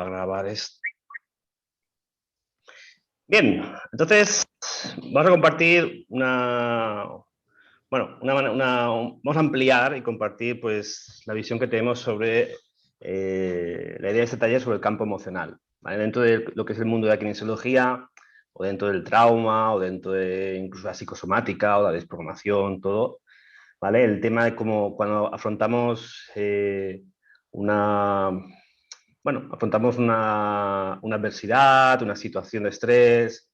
a grabar esto. Bien, entonces vamos a compartir vamos a ampliar y compartir pues la visión que tenemos sobre la idea de este taller sobre el campo emocional, ¿vale? Dentro de lo que es el mundo de la kinesiología, o dentro del trauma, o dentro de incluso la psicosomática o la desprogramación, todo, ¿vale? El tema de cómo cuando afrontamos una adversidad, una situación de estrés.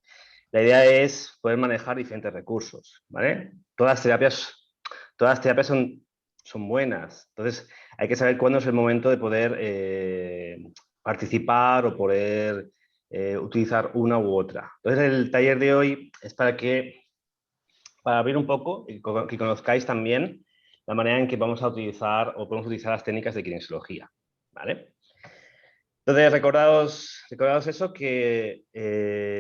La idea es poder manejar diferentes recursos, ¿vale? Todas las terapias son buenas, entonces hay que saber cuándo es el momento de poder participar o poder utilizar una u otra. Entonces el taller de hoy es para abrir un poco y que conozcáis también la manera en que vamos a utilizar o podemos utilizar las técnicas de kinesiología, ¿vale? Entonces, recordaos eso, que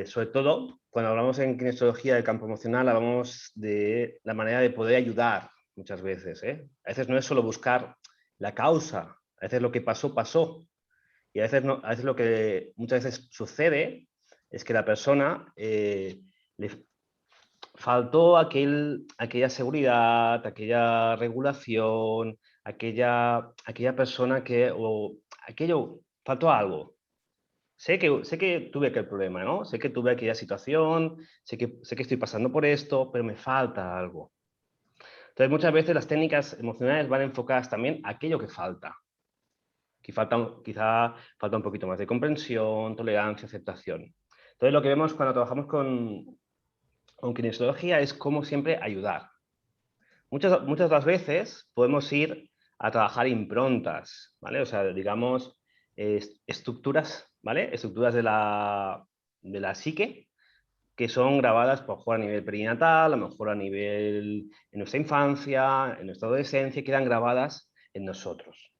sobre todo cuando hablamos en kinesiología del campo emocional, hablamos de la manera de poder ayudar muchas veces. A veces no es solo buscar la causa, a veces lo que pasó, pasó. Y a veces, no, a veces lo que muchas veces sucede es que la persona le faltó aquella seguridad, aquella regulación, aquella persona faltó algo. Sé que tuve aquel problema, ¿no? Sé que tuve aquella situación, sé que estoy pasando por esto, pero me falta algo. Entonces, muchas veces las técnicas emocionales van enfocadas también a aquello que falta. Quizá falta un poquito más de comprensión, tolerancia, aceptación. Entonces, lo que vemos cuando trabajamos con kinesiología es cómo siempre ayudar. Muchas de las veces podemos ir a trabajar improntas, ¿vale? O sea, digamos, estructuras, ¿vale? Estructuras de la psique que son grabadas, por lo mejor a nivel perinatal, a lo mejor a nivel en nuestra infancia, en nuestra adolescencia, quedan grabadas en nosotros.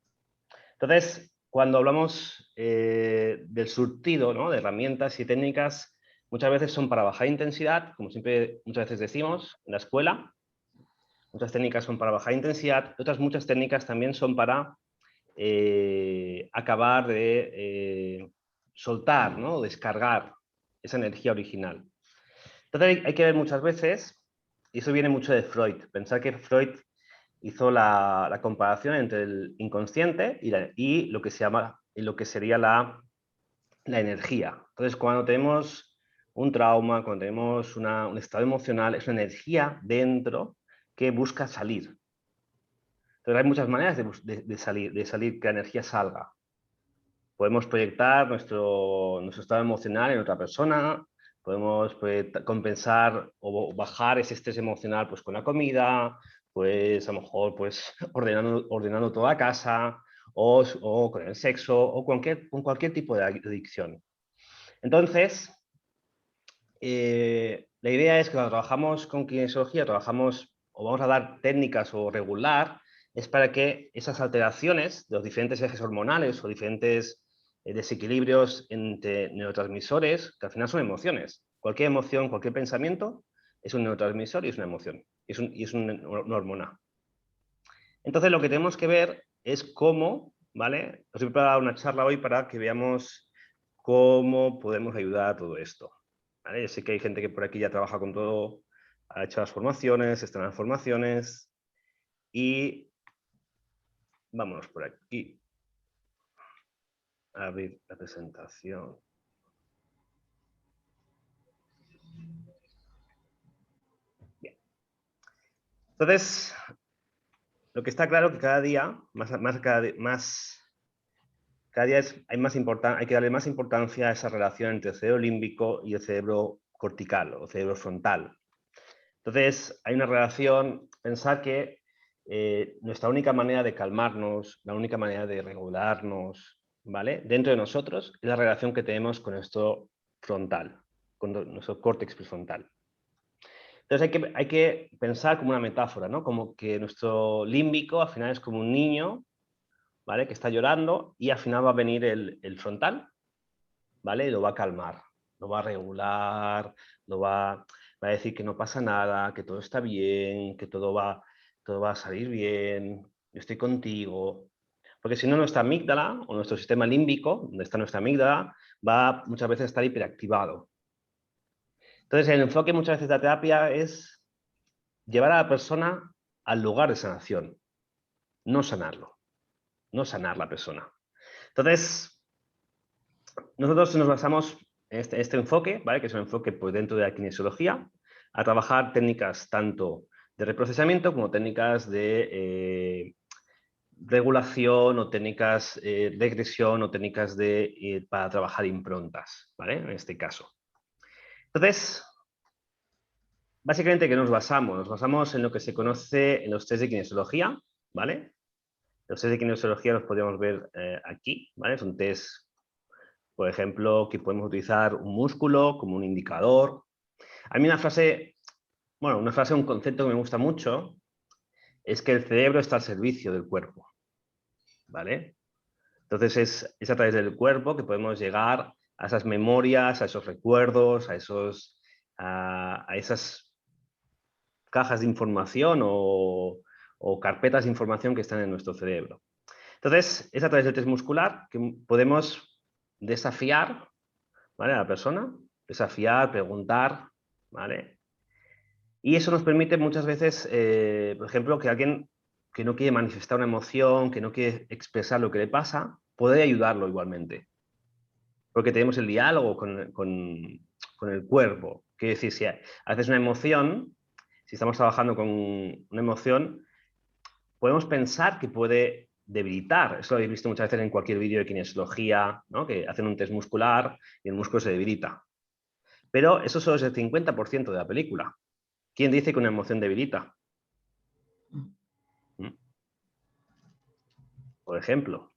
Entonces, cuando hablamos del surtido, ¿no?, de herramientas y técnicas, muchas veces son para bajar intensidad, como siempre muchas veces decimos en la escuela. Muchas técnicas son para bajar intensidad, otras muchas técnicas también son para acabar de soltar, ¿no?, descargar esa energía original. Entonces hay que ver muchas veces, y eso viene mucho de Freud, pensar que Freud hizo la comparación entre el inconsciente y lo que sería la energía. Entonces, cuando tenemos un trauma, cuando tenemos un estado emocional, es una energía dentro que busca salir. Entonces, hay muchas maneras de salir, que la energía salga. Podemos proyectar nuestro estado emocional en otra persona, podemos compensar o bajar ese estrés emocional pues, con la comida, pues a lo mejor pues, ordenando toda la casa, o con el sexo, o con cualquier tipo de adicción. Entonces, la idea es que cuando trabajamos con kinesiología, o vamos a dar técnicas o regular, es para que esas alteraciones de los diferentes ejes hormonales o diferentes desequilibrios entre neurotransmisores, que al final son emociones. Cualquier emoción, cualquier pensamiento es un neurotransmisor y es una emoción, y es una hormona. Entonces, lo que tenemos que ver es cómo, ¿vale? Os he preparado una charla hoy para que veamos cómo podemos ayudar a todo esto. ¿Vale? Yo sé que hay gente que por aquí ya trabaja con todo, ha hecho las formaciones, están en las formaciones, y vámonos por aquí. Abrir la presentación. Bien. Entonces, lo que está claro es que cada día hay que darle más importancia a esa relación entre el cerebro límbico y el cerebro cortical o cerebro frontal. Entonces, hay una relación, pensar que nuestra única manera de calmarnos, la única manera de regularnos, ¿vale?, dentro de nosotros, es la relación que tenemos con nuestro frontal, con nuestro córtex prefrontal. Entonces hay que pensar como una metáfora, ¿no?, como que nuestro límbico al final es como un niño, ¿vale?, que está llorando, y al final va a venir el frontal, ¿vale?, y lo va a calmar, lo va a regular, va a decir que no pasa nada, que todo está bien, que todo va a salir bien, yo estoy contigo. Porque si no, nuestra amígdala o nuestro sistema límbico, donde está nuestra amígdala, va muchas veces a estar hiperactivado. Entonces, el enfoque muchas veces de la terapia es llevar a la persona al lugar de sanación, no sanarlo, no sanar la persona. Entonces, nosotros nos basamos en este enfoque, ¿vale? Que es un enfoque pues, dentro de la kinesiología, a trabajar técnicas tanto de reprocesamiento como técnicas de regulación o técnicas de regresión o técnicas para trabajar improntas, ¿vale? En este caso. Entonces, básicamente, ¿qué nos basamos? Nos basamos en lo que se conoce en los test de kinesiología, ¿vale? Los test de kinesiología los podemos ver aquí, ¿vale? Son test, por ejemplo, que podemos utilizar un músculo como un indicador. A mí una frase, un concepto que me gusta mucho es que el cerebro está al servicio del cuerpo, ¿vale? Entonces es a través del cuerpo que podemos llegar a esas memorias, a esos recuerdos, a esas cajas de información o carpetas de información que están en nuestro cerebro. Entonces, es a través del test muscular que podemos desafiar, ¿vale? A la persona, desafiar, preguntar, ¿vale? Y eso nos permite muchas veces, por ejemplo, que alguien que no quiere manifestar una emoción, que no quiere expresar lo que le pasa, puede ayudarlo igualmente. Porque tenemos el diálogo con el cuerpo. Quiere decir, si haces una emoción, si estamos trabajando con una emoción, podemos pensar que puede debilitar. Eso lo habéis visto muchas veces en cualquier vídeo de kinesiología, ¿no? Que hacen un test muscular y el músculo se debilita. Pero eso solo es el 50% de la película. ¿Quién dice que una emoción debilita? ¿Mm? Por ejemplo,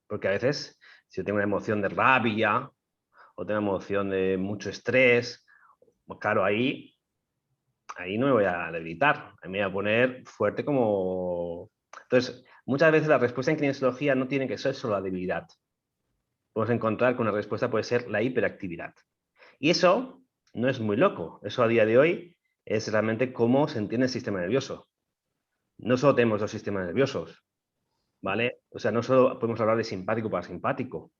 porque a veces, si yo tengo una emoción de rabia o tengo una emoción de mucho estrés, claro, ahí no me voy a debilitar, ahí me voy a poner fuerte como... Entonces, muchas veces la respuesta en kinesiología no tiene que ser solo la debilidad. Podemos encontrar que una respuesta puede ser la hiperactividad. Y eso no es muy loco. Eso a día de hoy es realmente cómo se entiende el sistema nervioso. No solo tenemos dos sistemas nerviosos, ¿vale? O sea, no solo podemos hablar de simpático para simpático.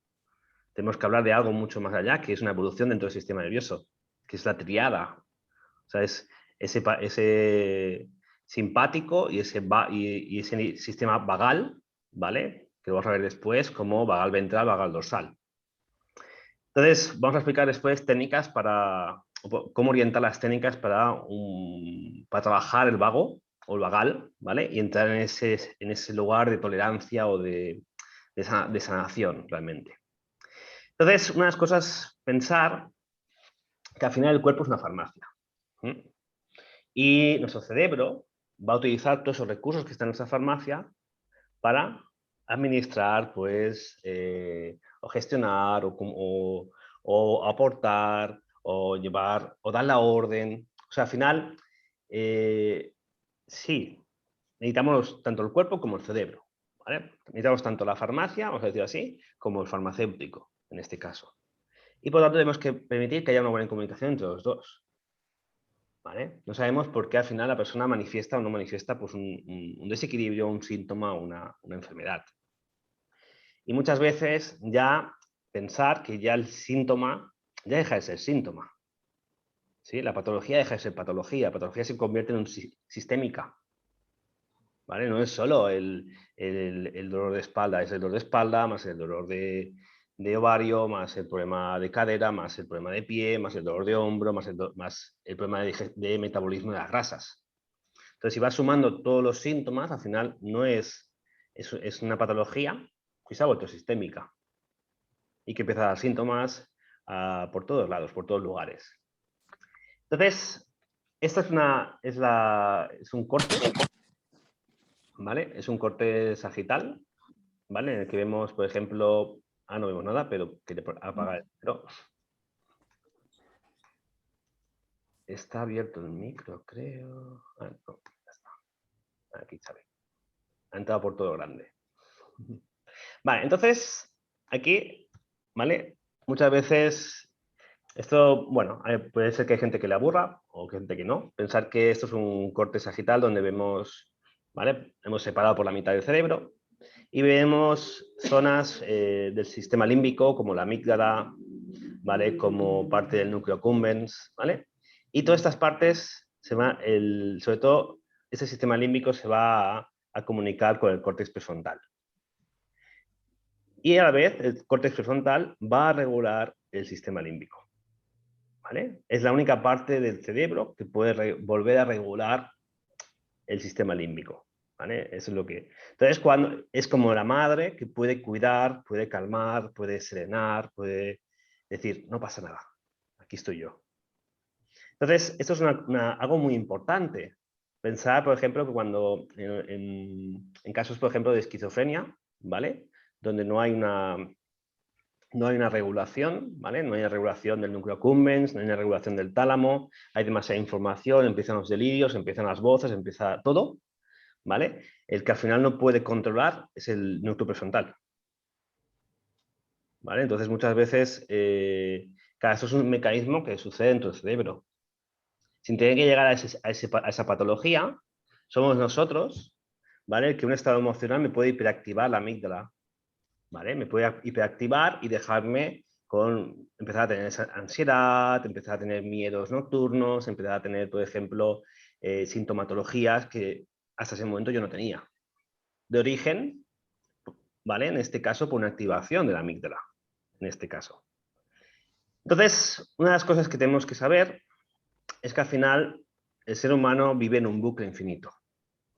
Tenemos que hablar de algo mucho más allá, que es una evolución dentro del sistema nervioso, que es la triada. O sea, es ese simpático y ese sistema vagal, ¿vale? Que vamos a ver después como vagal ventral, vagal dorsal. Entonces, vamos a explicar después técnicas para cómo orientar las técnicas para trabajar el vago o el vagal, ¿vale? Y entrar en ese lugar de tolerancia o de sanación, realmente. Entonces, una de las cosas, pensar que al final el cuerpo es una farmacia. Y nuestro cerebro va a utilizar todos esos recursos que están en esa farmacia para administrar, pues, o gestionar, o aportar, o llevar, o dar la orden. O sea, al final, sí, necesitamos tanto el cuerpo como el cerebro, ¿vale? Necesitamos tanto la farmacia, vamos a decir así, como el farmacéutico, en este caso. Y por lo tanto tenemos que permitir que haya una buena comunicación entre los dos, ¿vale? No sabemos por qué al final la persona manifiesta o no manifiesta pues, un desequilibrio, un síntoma o una enfermedad. Y muchas veces ya pensar que ya el síntoma ya deja de ser síntoma. ¿Sí? La patología deja de ser patología, la patología se convierte en sistémica. ¿Vale? No es solo el dolor de espalda, es el dolor de espalda, más el dolor de ovario, más el problema de cadera, más el problema de pie, más el dolor de hombro, más el problema de metabolismo de las grasas. Entonces, si vas sumando todos los síntomas, al final no es una patología que se ha vuelto sistémica y que empieza a dar síntomas por todos lados, por todos lugares. Entonces, esta es un corte, ¿vale? Es un corte sagital, ¿vale? En el que vemos, por ejemplo, no vemos nada, pero quería apagar el Está abierto el micro, creo. No, ya está. Aquí está bien. Ha entrado por todo grande. Vale, entonces, aquí, ¿vale? Muchas veces, esto, bueno, puede ser que hay gente que le aburra o gente que no. Pensar que esto es un corte sagital donde vemos, ¿vale? Hemos separado por la mitad del cerebro Y vemos zonas del sistema límbico, como la amígdala, ¿vale? Como parte del núcleo accumbens, ¿vale? Y todas estas partes, sobre todo, ese sistema límbico se va a comunicar con el córtex prefrontal. Y a la vez, el córtex prefrontal va a regular el sistema límbico, ¿vale? Es la única parte del cerebro que puede volver a regular el sistema límbico, ¿vale? Eso es lo que... Entonces, cuando es como la madre que puede cuidar, puede calmar, puede serenar, puede decir, no pasa nada, aquí estoy yo. Entonces, esto es algo muy importante. Pensar, por ejemplo, que cuando en casos, por ejemplo, de esquizofrenia, ¿vale? Donde no hay una regulación, ¿vale? No hay una regulación del núcleo accumbens, no hay una regulación del tálamo, hay demasiada información, empiezan los delirios, empiezan las voces, empieza todo, ¿vale? El que al final no puede controlar es el núcleo prefrontal, ¿vale? Entonces, muchas veces, esto es un mecanismo que sucede dentro del cerebro. Sin tener que llegar a esa patología, somos nosotros, ¿vale? Que un estado emocional me puede hiperactivar la amígdala, ¿vale? Me puede hiperactivar y dejarme empezar a tener esa ansiedad, empezar a tener miedos nocturnos, empezar a tener, por ejemplo, sintomatologías que hasta ese momento yo no tenía. De origen, ¿vale? En este caso, por una activación de la amígdala, en este caso. Entonces, una de las cosas que tenemos que saber es que al final el ser humano vive en un bucle infinito,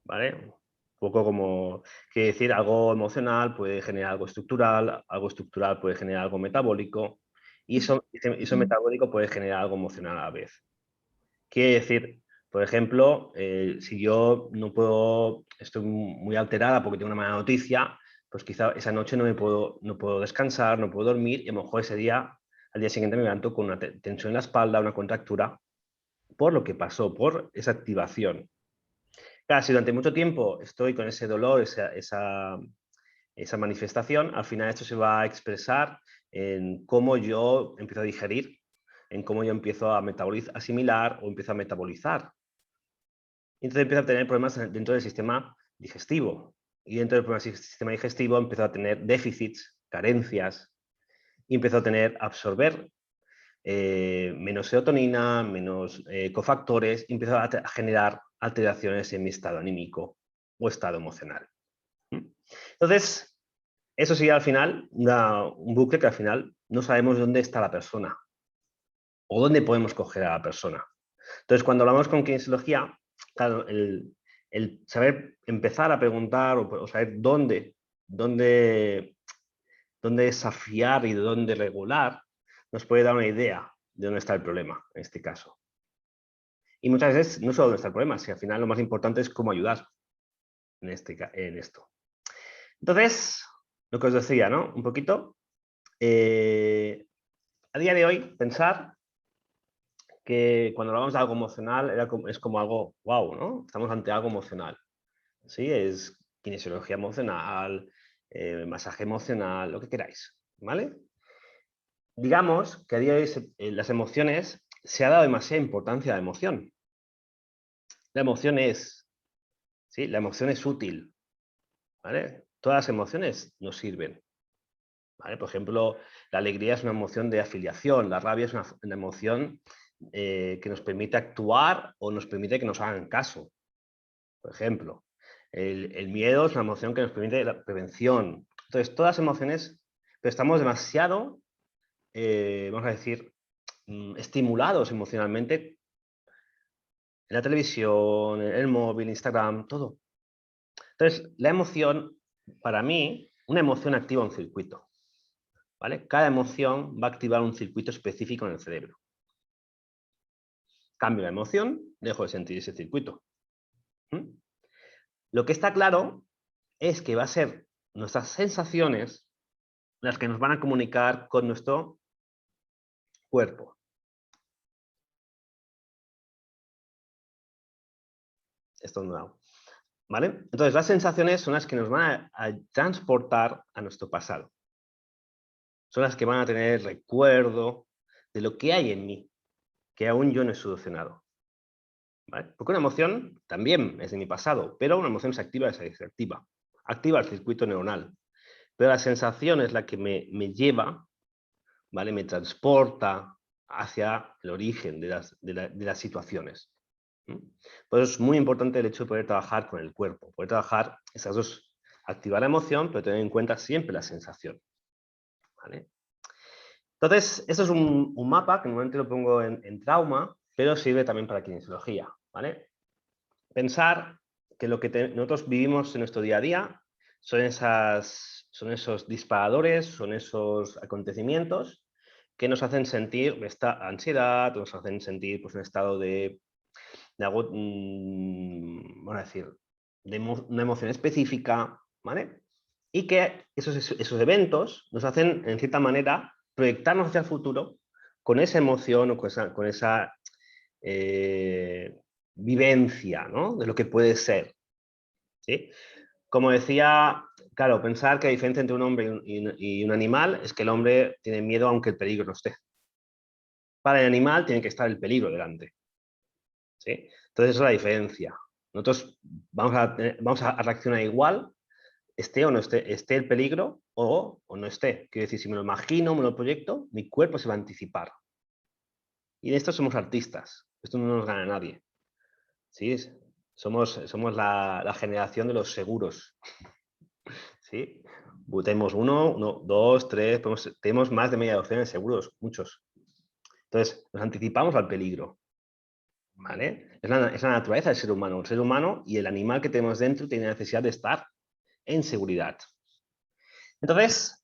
¿vale? Un poco como, quiere decir, algo emocional puede generar algo estructural puede generar algo metabólico, y eso metabólico puede generar algo emocional a la vez. Quiere decir, por ejemplo, si yo estoy muy alterada porque tengo una mala noticia, pues quizá esa noche no puedo descansar, no puedo dormir, y a lo mejor ese día, al día siguiente me levanto con una tensión en la espalda, una contractura, por lo que pasó, por esa activación. Claro, si durante mucho tiempo estoy con ese dolor, esa manifestación, al final esto se va a expresar en cómo yo empiezo a digerir, en cómo yo empiezo a asimilar o empiezo a metabolizar. Y entonces empiezo a tener problemas dentro del sistema digestivo. Y dentro del sistema digestivo empiezo a tener déficits, carencias, y empiezo a absorber menos serotonina, menos cofactores, y empiezo a generar alteraciones en mi estado anímico o estado emocional. Entonces, eso sería al final un bucle que al final no sabemos dónde está la persona o dónde podemos coger a la persona. Entonces, cuando hablamos con kinesiología, claro, el saber empezar a preguntar o saber dónde desafiar y dónde regular, nos puede dar una idea de dónde está el problema, en este caso. Y muchas veces no solo dónde está el problema, sino al final lo más importante es cómo ayudar en esto. Entonces, lo que os decía, ¿no? Un poquito, a día de hoy, pensar que cuando hablamos de algo emocional es como algo, wow, ¿no? Estamos ante algo emocional. ¿Sí? Es kinesiología emocional, masaje emocional, lo que queráis, ¿vale? Digamos que a día de hoy las emociones se ha dado demasiada importancia a la emoción. La emoción ¿sí? La emoción es útil, ¿vale? Todas las emociones nos sirven, ¿vale? Por ejemplo, la alegría es una emoción de afiliación, la rabia es una emoción que nos permite actuar o nos permite que nos hagan caso, por ejemplo. El miedo es una emoción que nos permite la prevención. Entonces, todas las emociones, pero estamos demasiado, vamos a decir, estimulados emocionalmente en la televisión, en el móvil, Instagram, todo. Entonces, la emoción, para mí, una emoción activa un circuito, ¿vale? Cada emoción va a activar un circuito específico en el cerebro. Cambio la emoción, dejo de sentir ese circuito. Lo que está claro es que va a ser nuestras sensaciones las que nos van a comunicar con nuestro cuerpo. Esto no. ¿Vale? Entonces, las sensaciones son las que nos van a transportar a nuestro pasado. Son las que van a tener el recuerdo de lo que hay en mí, que aún yo no he solucionado. ¿Vale? Porque una emoción también es de mi pasado, pero una emoción se activa y se desactiva. activa el circuito neuronal, pero la sensación es la que me lleva, ¿vale? Me transporta hacia el origen de las situaciones. Por eso es muy importante el hecho de poder trabajar con el cuerpo, poder trabajar esas dos, activar la emoción, pero tener en cuenta siempre la sensación, ¿vale? Entonces, esto es un mapa que normalmente lo pongo en trauma, pero sirve también para kinesiología, ¿vale? Pensar que lo que nosotros vivimos en nuestro día a día son esos disparadores, son esos acontecimientos que nos hacen sentir esta ansiedad, nos hacen sentir pues, un estado de algo, vamos a decir, de una emoción específica, ¿vale? Y que esos eventos nos hacen, en cierta manera, proyectarnos hacia el futuro con esa emoción o con esa vivencia, ¿no? De lo que puede ser, ¿sí? Como decía, claro, pensar que la diferencia entre un hombre y un animal es que el hombre tiene miedo aunque el peligro no esté. Para el animal tiene que estar el peligro delante, ¿sí? Entonces, esa es la diferencia. Nosotros vamos a reaccionar igual, esté o no esté el peligro o no esté. Quiero decir, si me lo imagino, me lo proyecto, mi cuerpo se va a anticipar. Y en esto somos artistas. Esto no nos gana a nadie. ¿Sí? Somos la generación de los seguros. ¿Sí? Tenemos uno, dos, tres, tenemos más de media docena de seguros, muchos. Entonces, nos anticipamos al peligro. ¿Vale? Es la naturaleza del ser humano. El ser humano y el animal que tenemos dentro tiene necesidad de estar en seguridad. Entonces,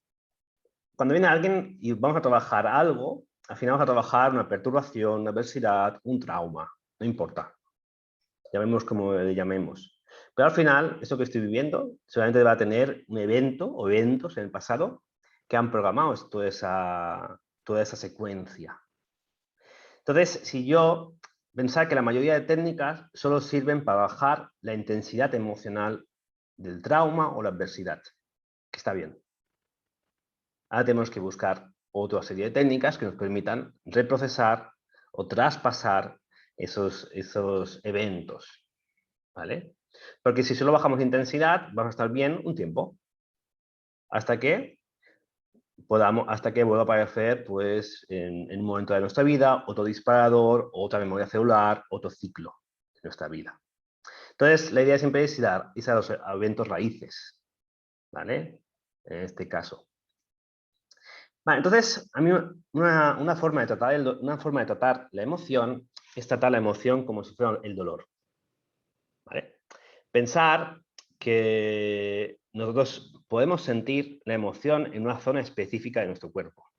cuando viene alguien y vamos a trabajar algo, al final vamos a trabajar una perturbación, una adversidad, un trauma, no importa. Llamemos como le llamemos. Pero al final, esto que estoy viviendo, seguramente va a tener un evento o eventos en el pasado que han programado toda esa secuencia. Entonces, si yo pensar que la mayoría de técnicas solo sirven para bajar la intensidad emocional del trauma o la adversidad, que está bien. Ahora tenemos que buscar otra serie de técnicas que nos permitan reprocesar o traspasar esos eventos, ¿vale? Porque si solo bajamos intensidad, vamos a estar bien un tiempo, hasta que vuelva a aparecer pues, en un momento de nuestra vida otro disparador, otra memoria celular, otro ciclo de nuestra vida. Entonces, la idea siempre es ir a los eventos raíces, ¿vale? En este caso. Vale, entonces, a mí una forma de tratar la emoción es tratar la emoción como si fuera el dolor, ¿vale? Pensar que nosotros podemos sentir la emoción en una zona específica de nuestro cuerpo.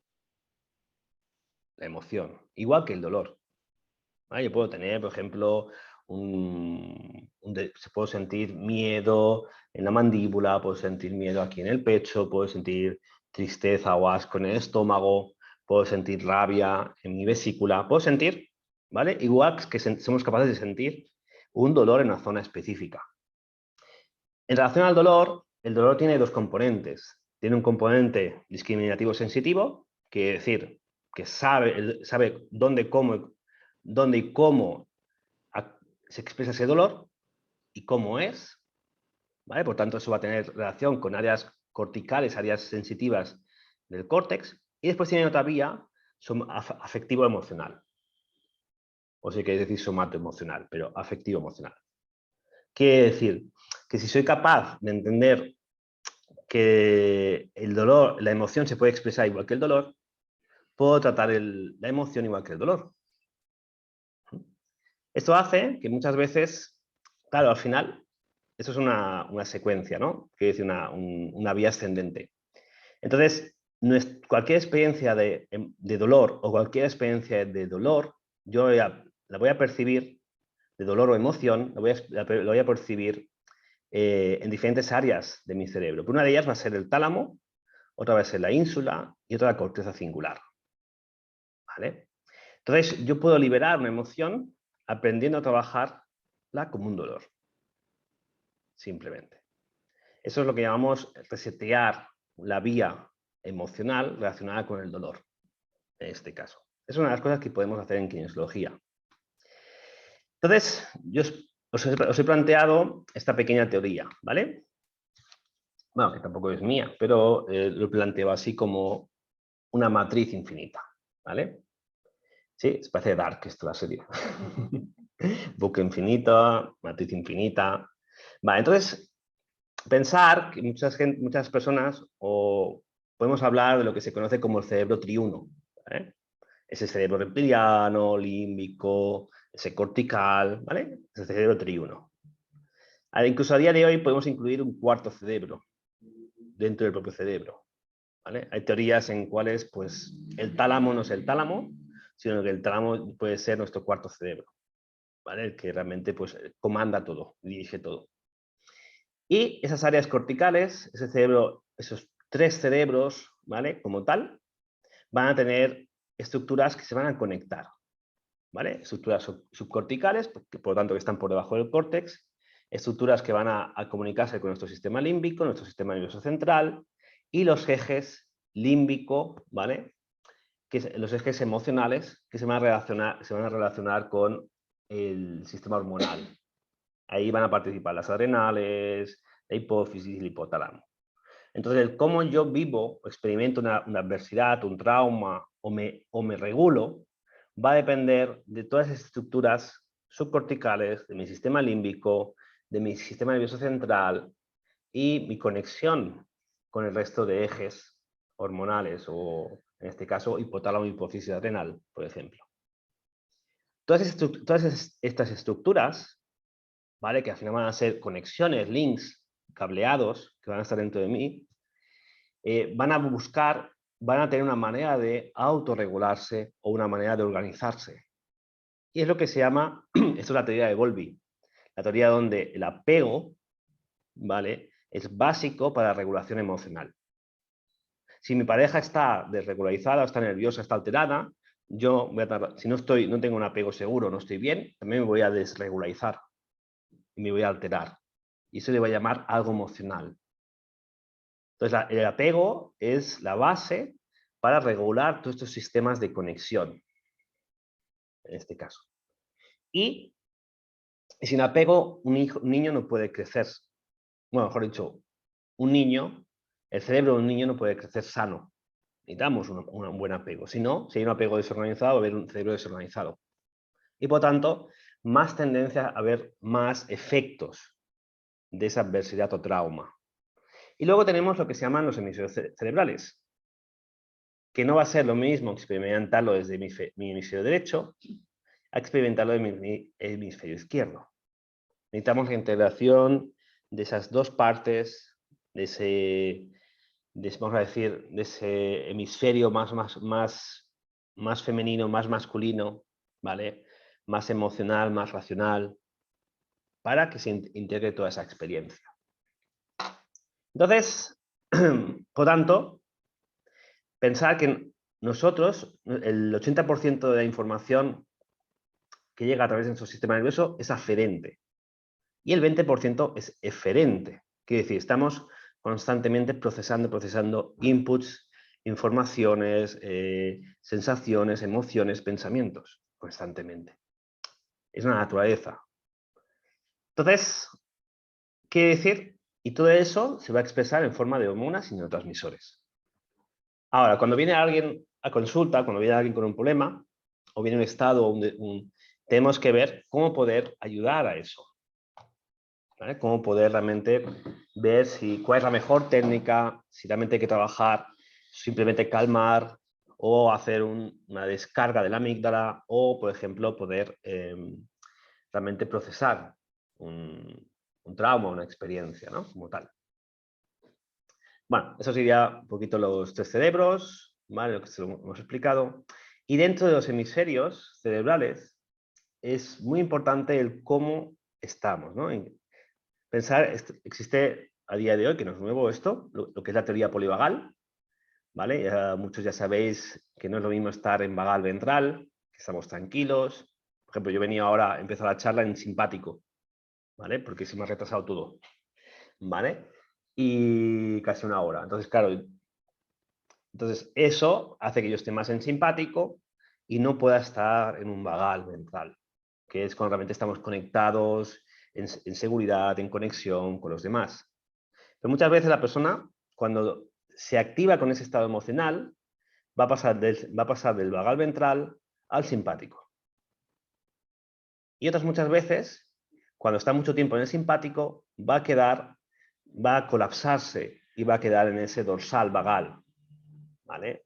La emoción, igual que el dolor. ¿Vale? Yo puedo tener, por ejemplo, puedo sentir miedo en la mandíbula, puedo sentir miedo aquí en el pecho, puedo sentir tristeza o asco en el estómago, puedo sentir rabia en mi vesícula, puedo sentir, ¿vale? Igual que somos capaces de sentir un dolor en una zona específica. En relación al dolor, el dolor tiene dos componentes. Tiene un componente discriminativo sensitivo, que es decir, que sabe dónde y cómo se expresa ese dolor y cómo es, ¿vale? Por tanto, eso va a tener relación con áreas corticales, áreas sensitivas del córtex. Y después tiene otra vía afectivo-emocional. O si queréis decir somato-emocional, pero afectivo-emocional. Quiere decir que si soy capaz de entender que el dolor, la emoción se puede expresar igual que el dolor, puedo tratar la emoción igual que el dolor. Esto hace que muchas veces, claro, al final, esto es una secuencia, ¿no? Quiere decir una vía ascendente. Entonces, cualquier experiencia de dolor o cualquier experiencia de dolor, yo la voy a percibir, de dolor o emoción, la voy a percibir en diferentes áreas de mi cerebro. Una de ellas va a ser el tálamo, otra va a ser la ínsula y otra la corteza cingular. ¿Vale? Entonces, yo puedo liberar una emoción aprendiendo a trabajarla como un dolor. Simplemente. Eso es lo que llamamos resetear la vía emocional relacionada con el dolor, en este caso. Es una de las cosas que podemos hacer en kinesiología. Entonces, yo os he planteado esta pequeña teoría, ¿vale? bueno, que tampoco es mía, pero lo planteo así como una matriz infinita, ¿vale? Sí, es parece Dark esto, la serie. Bucle infinito, matriz infinita. Vale, entonces, pensar que muchas personas o podemos hablar de lo que se conoce como el cerebro triuno, ¿vale? Ese cerebro reptiliano, límbico, ese cortical, ¿vale? Ese cerebro triuno. Incluso a día de hoy podemos incluir un cuarto cerebro dentro del propio cerebro, ¿vale? Hay teorías en cuales pues, el tálamo no es el tálamo, sino que el tálamo puede ser nuestro cuarto cerebro, ¿vale? El que realmente pues, comanda todo, dirige todo. Y esas áreas corticales, ese cerebro, esos tres cerebros, ¿vale? Como tal, van a tener estructuras que se van a conectar, ¿vale? Estructuras subcorticales, que por lo tanto que están por debajo del córtex, estructuras que van a comunicarse con nuestro sistema límbico, nuestro sistema nervioso central, y los ejes límbico, ¿vale? Los ejes emocionales que se van a relacionar con el sistema hormonal. Ahí van a participar las adrenales, la hipófisis y el hipotálamo. Entonces, el cómo yo vivo o experimento una adversidad, un trauma o me regulo, va a depender de todas las estructuras subcorticales, de mi sistema límbico, de mi sistema nervioso central y mi conexión con el resto de ejes hormonales o, en este caso, hipotálamo y hipófisis adrenal, por ejemplo. Todas estas estructuras, ¿vale? Que al final van a ser conexiones, links, cableados que van a estar dentro de mí, van a tener una manera de autorregularse o una manera de organizarse. Y es lo que se llama, esto es la teoría de Bowlby, la teoría donde el apego, ¿vale? Es básico para la regulación emocional. Si mi pareja está desregularizada, está nerviosa, está alterada, yo voy a tardar, si no tengo un apego seguro, no estoy bien, también me voy a desregularizar y me voy a alterar. Y eso le voy a llamar algo emocional. Entonces, el apego es la base para regular todos estos sistemas de conexión, en este caso. Y sin apego, un niño no puede crecer. Bueno, mejor dicho, el cerebro de un niño no puede crecer sano. Necesitamos un buen apego. Si no, si hay un apego desorganizado, va a haber un cerebro desorganizado. Y por tanto, más tendencia a haber más efectos de esa adversidad o trauma. Y luego tenemos lo que se llaman los hemisferios cerebrales, que no va a ser lo mismo experimentarlo desde mi hemisferio derecho a experimentarlo de mi hemisferio izquierdo. Necesitamos la integración de esas dos partes, vamos a decir, de ese hemisferio más femenino, más masculino, ¿vale? Más emocional, más racional, para que se integre toda esa experiencia. Entonces, por tanto, pensar que nosotros, el 80% de la información que llega a través de nuestro sistema nervioso es aferente y el 20% es eferente. Quiere decir, estamos constantemente procesando inputs, informaciones, sensaciones, emociones, pensamientos, constantemente. Es una naturaleza. Entonces, ¿qué decir? Y todo eso se va a expresar en forma de hormonas y neurotransmisores. Ahora, cuando viene alguien a consulta, cuando viene alguien con un problema, o viene un estado, tenemos que ver cómo poder ayudar a eso. ¿Vale? Cómo poder realmente ver cuál es la mejor técnica, si realmente hay que trabajar, simplemente calmar o hacer una descarga de la amígdala o, por ejemplo, poder realmente procesar un trauma, una experiencia, ¿no? Como tal. Bueno, eso sería un poquito los tres cerebros, ¿vale? Lo que hemos explicado. Y dentro de los hemisferios cerebrales es muy importante el cómo estamos, ¿no? Pensar, existe a día de hoy, que no es nuevo esto, lo que es la teoría polivagal, ¿vale? Muchos ya sabéis que no es lo mismo estar en vagal ventral, que estamos tranquilos. Por ejemplo, yo venía ahora a empezar la charla en simpático, ¿vale? Porque se me ha retrasado todo, ¿vale? Y casi una hora. Entonces, claro, eso hace que yo esté más en simpático y no pueda estar en un vagal ventral, que es cuando realmente estamos conectados, en seguridad, en conexión con los demás. Pero muchas veces la persona, cuando se activa con ese estado emocional, va a pasar del vagal ventral al simpático. Y otras muchas veces, cuando está mucho tiempo en el simpático, va a colapsarse y va a quedar en ese dorsal vagal, ¿vale?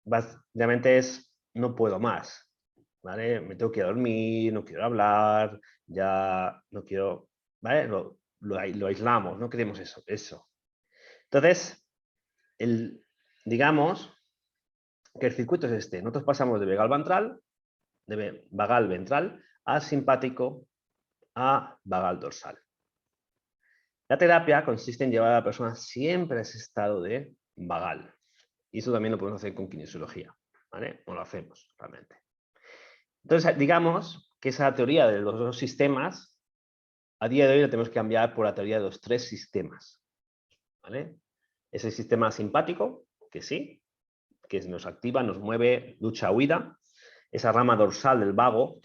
Básicamente es, no puedo más, ¿vale? Me tengo que ir a dormir, no quiero hablar, ya no quiero, ¿vale? Lo aislamos, no queremos eso. Entonces, digamos que el circuito es este. Nosotros pasamos de vagal ventral a simpático a vagal dorsal. La terapia consiste en llevar a la persona siempre a ese estado de vagal. Y eso también lo podemos hacer con kinesiología, ¿vale? O lo hacemos realmente. Entonces, digamos que esa teoría de los dos sistemas, a día de hoy la tenemos que cambiar por la teoría de los tres sistemas, ¿vale? Es el sistema simpático, que sí, que nos activa, nos mueve, lucha-huida. Esa rama dorsal del vago,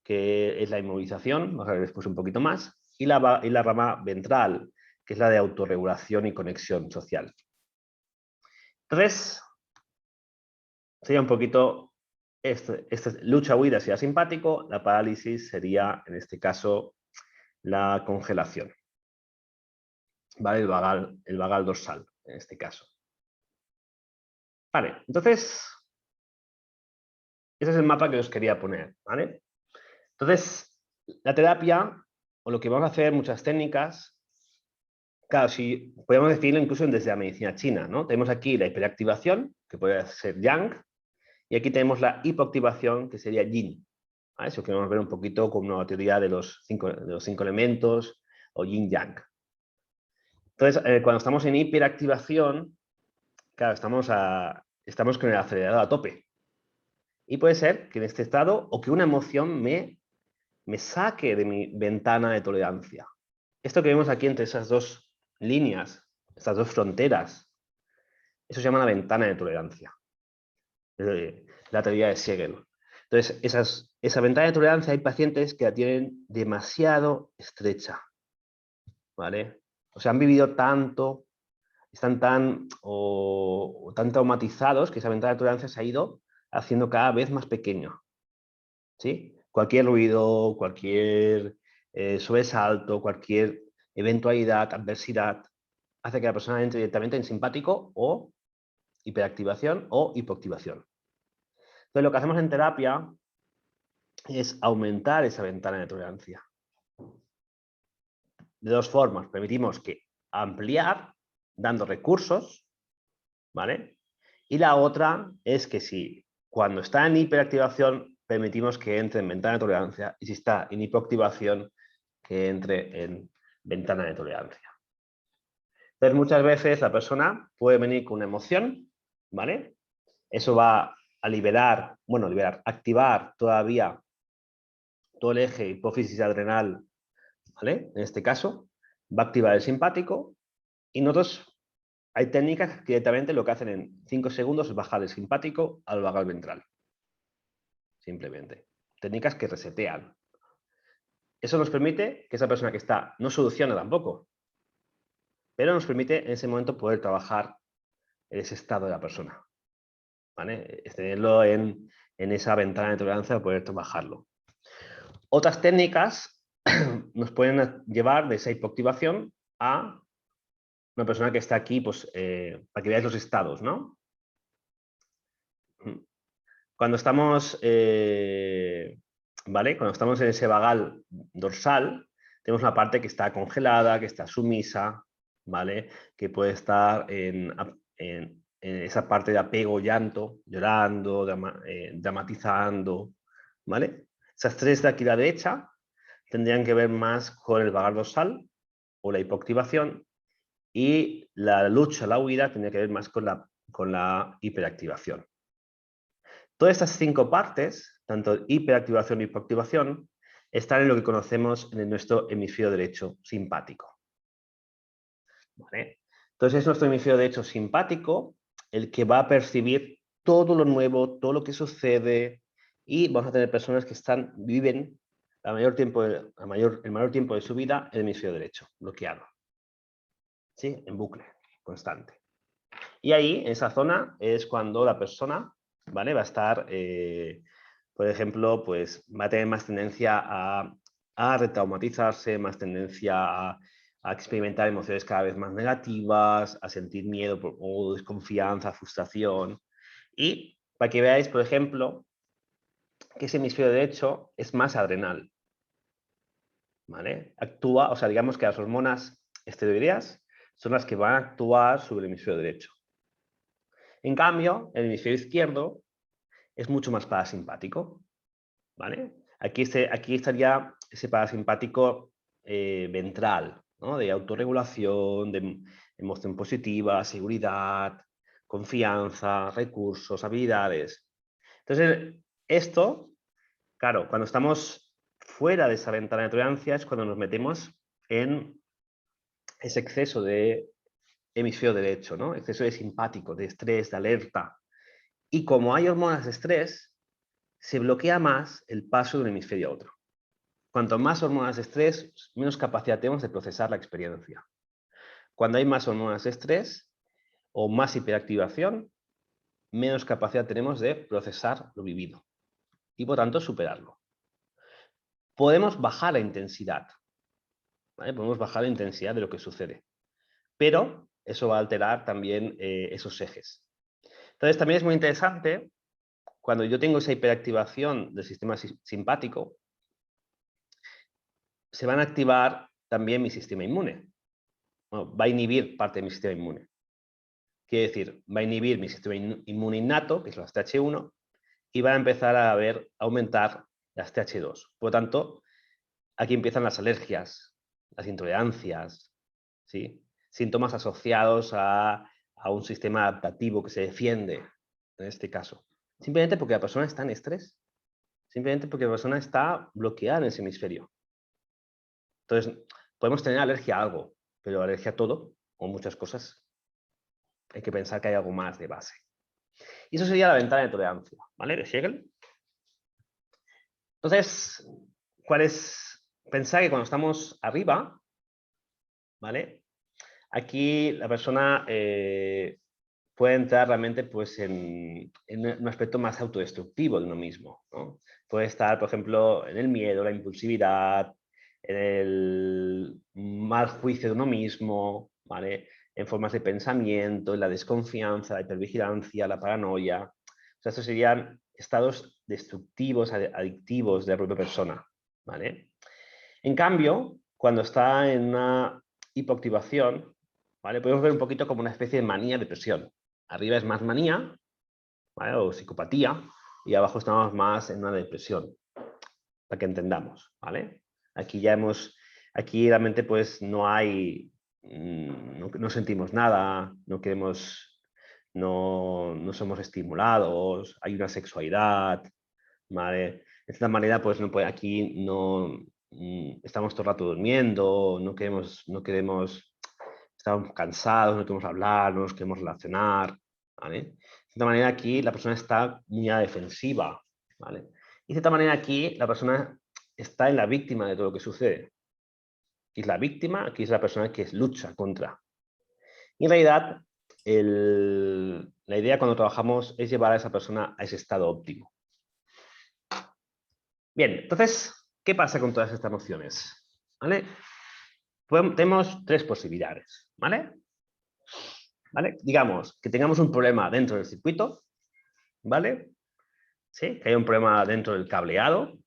que es la inmovilización, vamos a ver después un poquito más, y la rama ventral, que es la de autorregulación y conexión social. Entonces, sería un poquito, lucha-huida sería simpático, la parálisis sería, en este caso, la congelación. ¿Vale? El vagal dorsal, en este caso. Vale, entonces, ese es el mapa que os quería poner, ¿vale? Entonces, la terapia, o lo que vamos a hacer, muchas técnicas, claro, si podemos decirlo incluso desde la medicina china, ¿no? Tenemos aquí la hiperactivación, que puede ser yang, y aquí tenemos la hipoactivación, que sería yin. ¿Vale? Eso queremos ver un poquito como una teoría de los cinco elementos, o yin-yang. Entonces, cuando estamos en hiperactivación, claro, estamos con el acelerador a tope. Y puede ser que en este estado, o que una emoción me saque de mi ventana de tolerancia. Esto que vemos aquí entre esas dos líneas, estas dos fronteras, eso se llama la ventana de tolerancia. La teoría de Siegel. Entonces, esa ventana de tolerancia hay pacientes que la tienen demasiado estrecha, ¿vale? O sea, han vivido tanto, están tan traumatizados que esa ventana de tolerancia se ha ido haciendo cada vez más pequeño, ¿sí? Cualquier ruido, cualquier sobresalto, cualquier eventualidad, adversidad, hace que la persona entre directamente en simpático o hiperactivación o hipoactivación. Entonces, lo que hacemos en terapia es aumentar esa ventana de tolerancia. De dos formas. Permitimos que ampliar dando recursos, ¿vale? Y la otra es que si cuando está en hiperactivación permitimos que entre en ventana de tolerancia y si está en hipoactivación que entre en ventana de tolerancia. Entonces muchas veces la persona puede venir con una emoción, ¿vale? Eso va a activar todavía todo el eje hipófisis adrenal, ¿vale? En este caso, va a activar el simpático y nosotros hay técnicas que directamente lo que hacen en 5 segundos es bajar el simpático al vagal ventral. Simplemente. Técnicas que resetean. Eso nos permite que esa persona que está, no soluciona tampoco, pero nos permite en ese momento poder trabajar en ese estado de la persona. ¿Vale? Es tenerlo en esa ventana de tolerancia, poder trabajarlo. Otras técnicas nos pueden llevar de esa hipoactivación a una persona que está aquí, pues, para que veáis los estados, ¿no? Cuando estamos, ¿vale? Cuando estamos en ese vagal dorsal, tenemos una parte que está congelada, que está sumisa, ¿vale? Que puede estar en esa parte de apego, llanto, llorando, dramatizando, ¿vale? Esas tres de aquí a la derecha tendrían que ver más con el vagal dorsal o la hipoactivación y la lucha, la huida, tendría que ver más con la hiperactivación. Todas estas 5 partes, tanto hiperactivación y hipoactivación, están en lo que conocemos en nuestro hemisferio derecho simpático. ¿Vale? Entonces es nuestro hemisferio derecho simpático el que va a percibir todo lo nuevo, todo lo que sucede, y vamos a tener personas que viven el mayor tiempo de su vida en el hemisferio derecho, bloqueado. ¿sí? En bucle, constante. Y ahí, en esa zona, es cuando la persona, ¿vale? Va a estar, por ejemplo, pues va a tener más tendencia a retraumatizarse, más tendencia a experimentar emociones cada vez más negativas, a sentir miedo o desconfianza, frustración. Y para que veáis, por ejemplo, que ese hemisferio derecho es más adrenal, ¿vale? Actúa, o sea, digamos que las hormonas esteroideas son las que van a actuar sobre el hemisferio derecho. En cambio, el hemisferio izquierdo es mucho más parasimpático, ¿vale? Aquí estaría ese parasimpático ventral, ¿no? De autorregulación, de emoción positiva, seguridad, confianza, recursos, habilidades. Entonces, esto, claro, cuando estamos fuera de esa ventana de tolerancia es cuando nos metemos en ese exceso de hemisferio derecho, ¿no? Exceso de simpático, de estrés, de alerta. Y como hay hormonas de estrés, se bloquea más el paso de un hemisferio a otro. Cuanto más hormonas de estrés, menos capacidad tenemos de procesar la experiencia. Cuando hay más hormonas de estrés o más hiperactivación, menos capacidad tenemos de procesar lo vivido y por tanto superarlo. Podemos bajar la intensidad, ¿vale? Podemos bajar la intensidad de lo que sucede, pero eso va a alterar también esos ejes. Entonces también es muy interesante cuando yo tengo esa hiperactivación del sistema simpático, se van a activar también mi sistema inmune. Bueno, va a inhibir parte de mi sistema inmune. Quiere decir, va a inhibir mi sistema inmune innato, que es las TH1, y va a empezar a aumentar las TH2. Por lo tanto, aquí empiezan las alergias, las intolerancias, ¿sí? Síntomas asociados a un sistema adaptativo que se defiende, en este caso. Simplemente porque la persona está en estrés. Simplemente porque la persona está bloqueada en ese hemisferio. Entonces, podemos tener alergia a algo, pero alergia a todo o muchas cosas. Hay que pensar que hay algo más de base. Y eso sería la ventana de tolerancia, ¿vale? De Hegel. Entonces, ¿cuál es? Pensar que cuando estamos arriba, ¿vale? Aquí la persona puede entrar realmente pues, en un aspecto más autodestructivo de uno mismo, ¿no? Puede estar, por ejemplo, en el miedo, la impulsividad, en el mal juicio de uno mismo, ¿vale? En formas de pensamiento, en la desconfianza, la hipervigilancia, la paranoia. O sea, estos serían estados destructivos, adictivos de la propia persona, ¿vale? En cambio, cuando está en una hipoactivación, ¿vale? Podemos ver un poquito como una especie de manía, depresión. Arriba es más manía, ¿vale? O psicopatía, y abajo estamos más en una depresión, para que entendamos, ¿vale? Aquí realmente pues no hay, no sentimos nada, no queremos, no somos estimulados, hay una sexualidad, ¿vale? De esta manera pues aquí no estamos todo el rato durmiendo, no queremos, estamos cansados, no queremos hablar, no nos queremos relacionar, ¿vale? De esta manera aquí la persona está muy a defensiva, ¿vale? Y de esta manera aquí la persona está en la víctima de todo lo que sucede. Y la víctima aquí es la persona que lucha contra. Y en realidad la idea cuando trabajamos es llevar a esa persona a ese estado óptimo. Bien, entonces, ¿qué pasa con todas estas nociones? ¿Vale? Tenemos tres posibilidades, ¿vale? ¿Vale? Digamos que tengamos un problema dentro del circuito, ¿vale? ¿Sí? Que hay un problema dentro del cableado,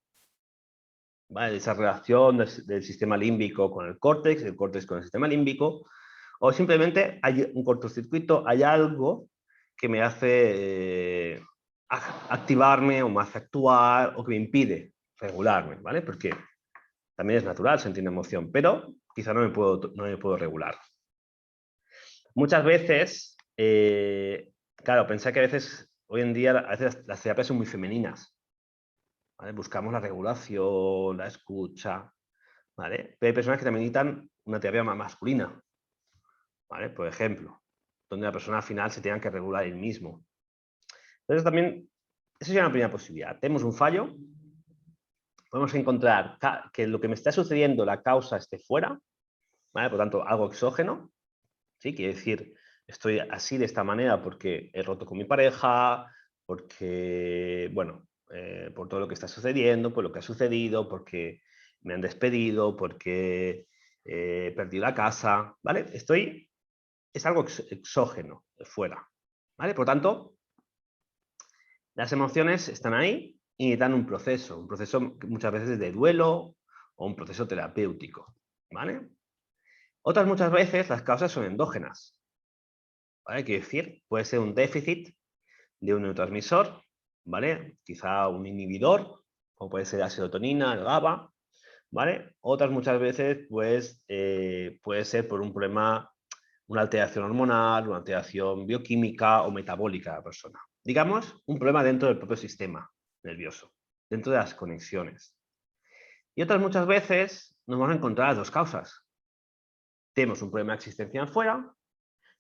¿vale? Esa relación del sistema límbico con el córtex con el sistema límbico, o simplemente hay un cortocircuito, hay algo que me hace activarme o me hace actuar o que me impide regularme, ¿vale? Porque también es natural sentir una emoción, pero quizá no me puedo regular. Muchas veces, claro, pensar que a veces, hoy en día, a veces las terapias son muy femeninas, ¿vale? Buscamos la regulación, la escucha, ¿vale? Pero hay personas que también necesitan una terapia más masculina, ¿vale? Por ejemplo, donde la persona al final se tenga que regular él mismo. Entonces también, esa sería una primera posibilidad. Tenemos un fallo, podemos encontrar que lo que me está sucediendo, la causa esté fuera, ¿vale? Por tanto, algo exógeno. ¿sí? Quiere decir, estoy así de esta manera porque he roto con mi pareja, porque, bueno, por todo lo que está sucediendo, por lo que ha sucedido, porque me han despedido, porque he perdido la casa, ¿vale? Es algo exógeno, de fuera, ¿vale? Por lo tanto, las emociones están ahí y dan un proceso muchas veces de duelo o un proceso terapéutico, ¿vale? Otras muchas veces las causas son endógenas, ¿vale? Quiere decir, puede ser un déficit de un neurotransmisor, ¿vale? Quizá un inhibidor, como puede ser la serotonina, el GABA, ¿vale? Otras muchas veces, pues, puede ser por un problema, una alteración hormonal, una alteración bioquímica o metabólica de la persona. Digamos, un problema dentro del propio sistema nervioso, dentro de las conexiones. Y otras muchas veces nos vamos a encontrar las dos causas. Tenemos un problema existencial fuera,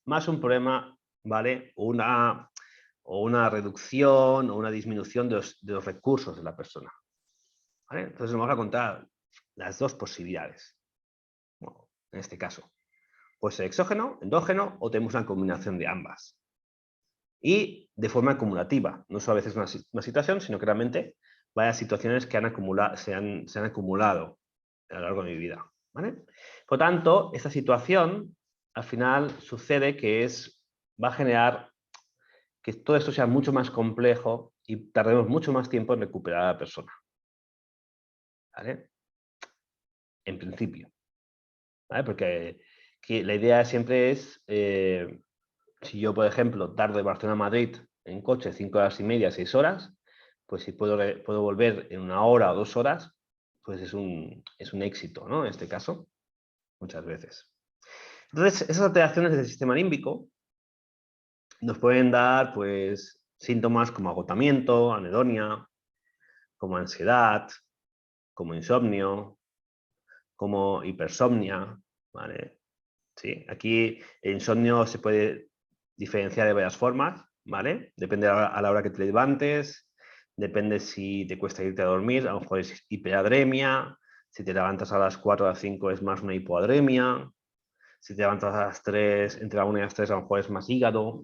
más un problema, ¿vale? O una reducción o una disminución de los recursos de la persona, ¿vale? Entonces nos vamos a contar las dos posibilidades. Bueno, en este caso, puede ser exógeno, endógeno o tenemos una combinación de ambas. Y de forma acumulativa, no solo a veces una situación, sino que realmente varias situaciones que se han acumulado a lo largo de mi vida, ¿vale? Por tanto, esta situación al final sucede que va a generar que todo esto sea mucho más complejo y tardemos mucho más tiempo en recuperar a la persona, ¿vale? En principio, ¿vale? Porque la idea siempre es, si yo, por ejemplo, tardo de Barcelona a Madrid en coche 5 horas y media, 6 horas, pues si puedo volver en 1 hora o 2 horas, pues es un éxito, ¿no? En este caso, muchas veces. Entonces, esas alteraciones del sistema límbico nos pueden dar, pues, síntomas como agotamiento, anedonia, como ansiedad, como insomnio, como hipersomnia, ¿vale? ¿Sí? Aquí el insomnio se puede diferenciar de varias formas, ¿vale? Depende a la hora que te levantes, depende si te cuesta irte a dormir, a lo mejor es hiperadremia, si te levantas a las 4 o a las 5 es más una hipoadremia, si te levantas a las 3, entre la 1 y las 3 a lo mejor es más hígado,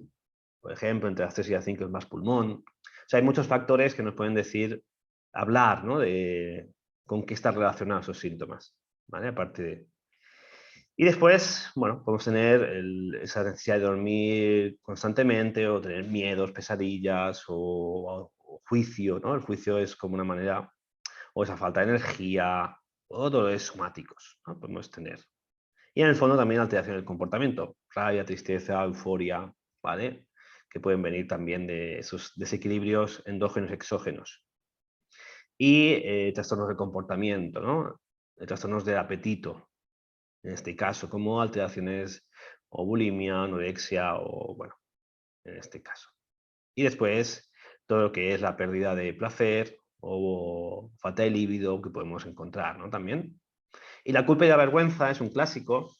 por ejemplo, entre las 3 y las 5 es más pulmón. O sea, hay muchos factores que nos pueden decir, hablar, ¿no? De con qué están relacionados esos síntomas, ¿vale? Aparte de... Y después, bueno, podemos tener esa necesidad de dormir constantemente o tener miedos, pesadillas o juicio, ¿no? El juicio es como una manera, o esa falta de energía, o dolores somáticos, ¿no? Podemos tener. Y en el fondo también alteración del comportamiento, rabia, tristeza, euforia, ¿vale? Que pueden venir también de esos desequilibrios endógenos y exógenos. Y trastornos de comportamiento, ¿no? Trastornos del apetito, en este caso, como alteraciones o bulimia, anorexia o, bueno, en este caso. Y después, todo lo que es la pérdida de placer o falta de líbido que podemos encontrar, ¿no? También. Y la culpa y la vergüenza es un clásico,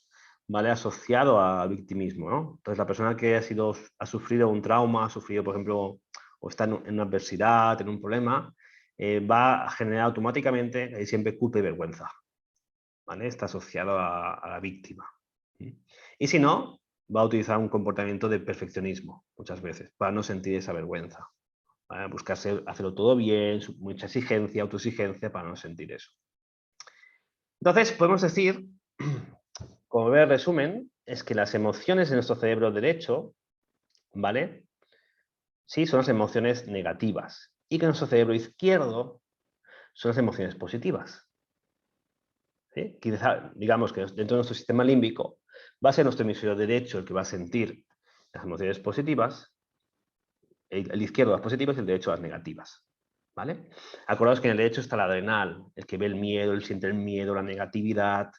¿vale? Asociado al victimismo, ¿no? Entonces, la persona que ha sufrido un trauma, ha sufrido, por ejemplo, o está en una adversidad, en un problema, va a generar automáticamente ahí siempre culpa y vergüenza, ¿vale? Está asociado a la víctima. Y si no, va a utilizar un comportamiento de perfeccionismo, muchas veces, para no sentir esa vergüenza. ¿Vale? Buscarse hacerlo todo bien, mucha exigencia, autoexigencia, para no sentir eso. Entonces, podemos decir, como ver el resumen, es que las emociones en nuestro cerebro derecho, ¿vale? Sí, son las emociones negativas. Y que en nuestro cerebro izquierdo son las emociones positivas. ¿Sí? Quizá, digamos que dentro de nuestro sistema límbico va a ser nuestro hemisferio derecho el que va a sentir las emociones positivas, el izquierdo las positivas y el derecho las negativas. ¿Vale? Acordaos que en el derecho está el adrenal, el que ve el miedo, el siente el miedo, la negatividad.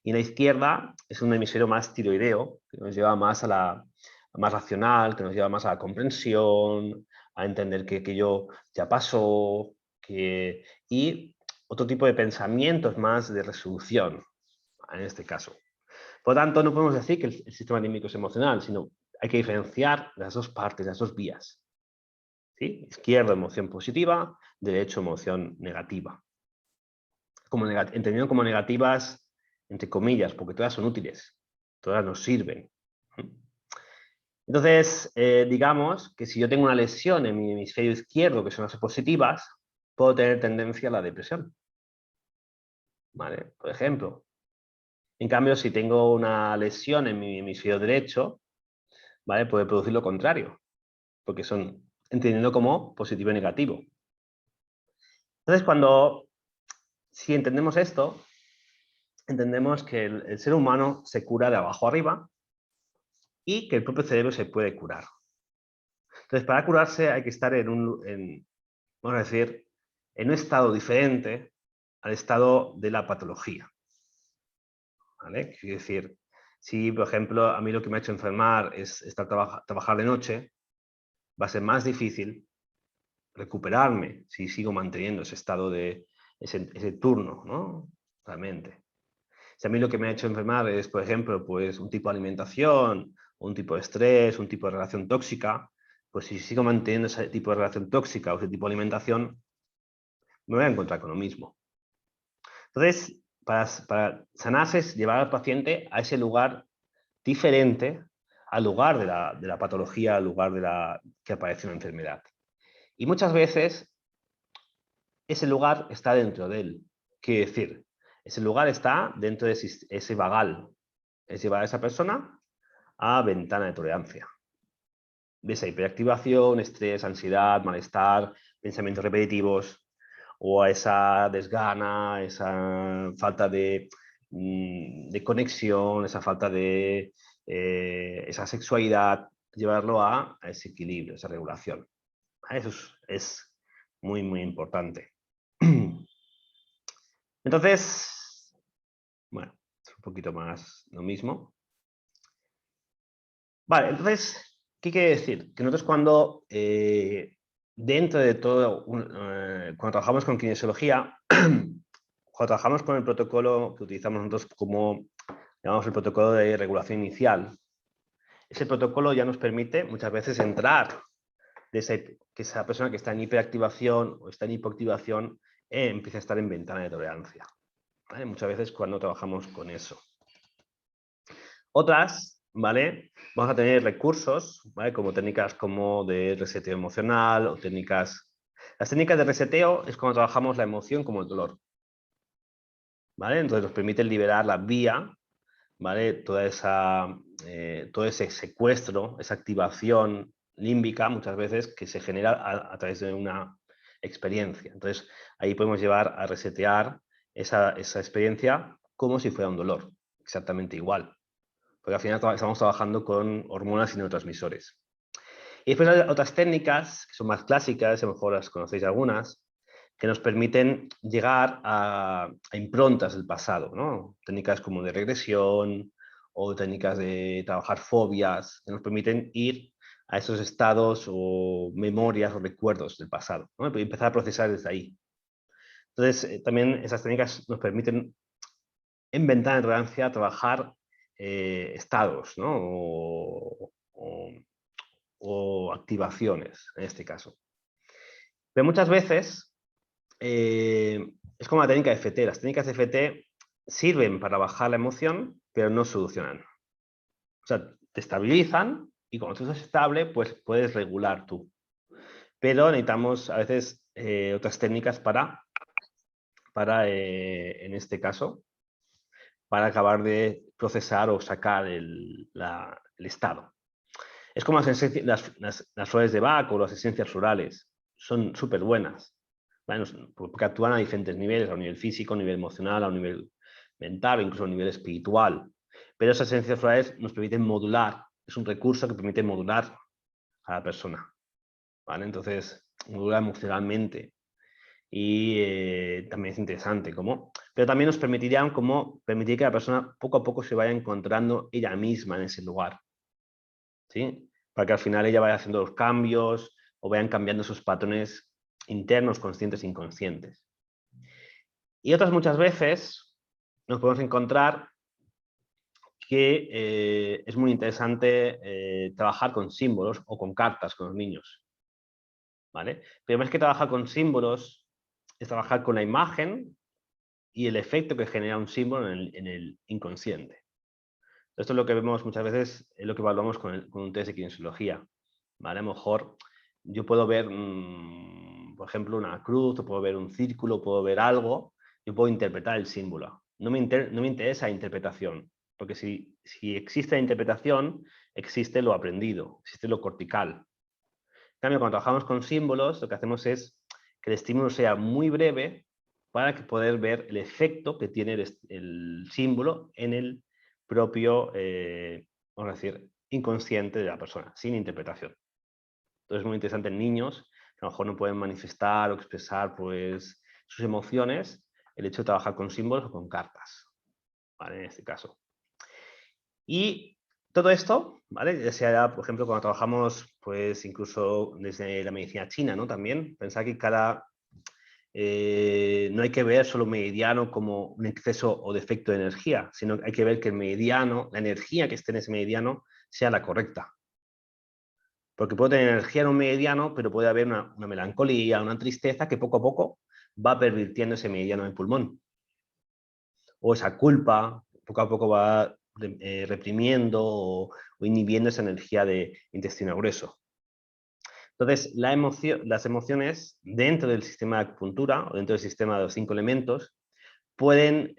Y en la izquierda es un hemisferio más tiroideo, que nos lleva más a la más racional, que nos lleva más a la comprensión, a entender que aquello ya pasó, y otro tipo de pensamientos más de resolución, en este caso. Por lo tanto, no podemos decir que el sistema límbico es emocional, sino hay que diferenciar las dos partes, las dos vías. ¿Sí? Izquierdo, emoción positiva, derecho, emoción negativa. Entendiendo como negativas, entre comillas, porque todas son útiles, todas nos sirven. Entonces, digamos que si yo tengo una lesión en mi hemisferio izquierdo, que son las positivas, puedo tener tendencia a la depresión. ¿Vale? Por ejemplo. En cambio, si tengo una lesión en mi hemisferio derecho, ¿vale? Puede producir lo contrario, porque son entendiendo como positivo y negativo. Entonces, si entendemos esto, entendemos que el ser humano se cura de abajo arriba y que el propio cerebro se puede curar. Entonces, para curarse hay que estar vamos a decir, en un estado diferente al estado de la patología. ¿Vale? Quiero decir, si por ejemplo a mí lo que me ha hecho enfermar es trabajar de noche, va a ser más difícil recuperarme si sigo manteniendo ese estado ese turno, ¿no? Realmente. Si a mí lo que me ha hecho enfermar es, por ejemplo, pues un tipo de alimentación, un tipo de estrés, un tipo de relación tóxica, pues si sigo manteniendo ese tipo de relación tóxica o ese tipo de alimentación, me voy a encontrar con lo mismo. Entonces, para sanarse es llevar al paciente a ese lugar diferente al lugar de la patología, al lugar que aparece una enfermedad. Y muchas veces ese lugar está dentro de él. Quiere decir, ese lugar está dentro de ese vagal. Es llevar a esa persona a ventana de tolerancia. De esa hiperactivación, estrés, ansiedad, malestar, pensamientos repetitivos, o a esa desgana, esa falta de conexión, esa falta de esa sexualidad, llevarlo a ese equilibrio, esa regulación. Eso es muy, muy importante. Entonces, bueno, es un poquito más lo mismo. Vale, entonces, ¿qué quiere decir? Que nosotros dentro de todo, cuando trabajamos con kinesiología, cuando trabajamos con el protocolo que utilizamos nosotros como, llamamos el protocolo de regulación inicial, ese protocolo ya nos permite muchas veces entrar que esa persona que está en hiperactivación o está en hipoactivación empieza a estar en ventana de tolerancia. ¿Vale? Muchas veces cuando trabajamos con eso. Otras, ¿vale? Vamos a tener recursos, ¿vale? Como técnicas como de reseteo emocional o técnicas... Las técnicas de reseteo es cuando trabajamos la emoción como el dolor. ¿Vale? Entonces nos permiten liberar la vía, ¿vale? Todo ese secuestro, esa activación límbica muchas veces que se genera a través de una experiencia. Entonces ahí podemos llevar a resetear esa experiencia como si fuera un dolor, exactamente igual. Porque al final estamos trabajando con hormonas y neurotransmisores. Y después hay otras técnicas que son más clásicas, a lo mejor las conocéis algunas, que nos permiten llegar a improntas del pasado, ¿no? Técnicas como de regresión o técnicas de trabajar fobias, que nos permiten ir a esos estados o memorias o recuerdos del pasado, ¿no? Y empezar a procesar desde ahí. Entonces, también esas técnicas nos permiten, en ventana de tolerancia, trabajar estados, ¿no? O activaciones, en este caso. Pero muchas veces es como la técnica de FT. Las técnicas de FT sirven para bajar la emoción, pero no solucionan. O sea, te estabilizan y cuando tú estás estable, pues puedes regular tú. Pero necesitamos a veces otras técnicas en este caso, para acabar de procesar o sacar el estado. Es como las flores de Bach o las esencias florales. Son súper buenas. Bueno, porque actúan a diferentes niveles, a un nivel físico, a un nivel emocional, a un nivel mental, incluso a un nivel espiritual. Pero esas esencias florales nos permiten modular. Es un recurso que permite modular a la persona. ¿Vale? Entonces, modular emocionalmente. Y también es interesante pero también nos permitirían permitir que la persona poco a poco se vaya encontrando ella misma en ese lugar, ¿sí? Para que al final ella vaya haciendo los cambios o vayan cambiando esos patrones internos, conscientes e inconscientes. Y otras muchas veces nos podemos encontrar que es muy interesante trabajar con símbolos o con cartas con los niños, ¿vale? Pero más que trabajar con símbolos, es trabajar con la imagen y el efecto que genera un símbolo en el inconsciente. Esto es lo que vemos muchas veces, es lo que evaluamos con un test de kinesiología. ¿Vale? A lo mejor yo puedo ver, por ejemplo, una cruz, o puedo ver un círculo, puedo ver algo, yo puedo interpretar el símbolo. No me interesa la interpretación, porque si existe la interpretación, existe lo aprendido, existe lo cortical. En cambio, cuando trabajamos con símbolos, lo que hacemos es que el estímulo sea muy breve para poder ver el efecto que tiene el símbolo en el propio, vamos a decir, inconsciente de la persona, sin interpretación. Entonces es muy interesante en niños que a lo mejor no pueden manifestar o expresar pues, sus emociones, el hecho de trabajar con símbolos o con cartas, ¿vale? En este caso. Y todo esto, ¿vale? Ya sea, por ejemplo, cuando trabajamos, pues incluso desde la medicina china, ¿no? También, pensar que no hay que ver solo meridiano como un exceso o defecto de energía, sino que hay que ver que el meridiano, la energía que esté en ese meridiano, sea la correcta. Porque puedo tener energía en un meridiano, pero puede haber una melancolía, una tristeza que poco a poco va pervirtiendo ese meridiano en el pulmón. O esa culpa, poco a poco va reprimiendo o inhibiendo esa energía de intestino grueso. Entonces, las emociones dentro del sistema de acupuntura o dentro del sistema de los 5 elementos pueden,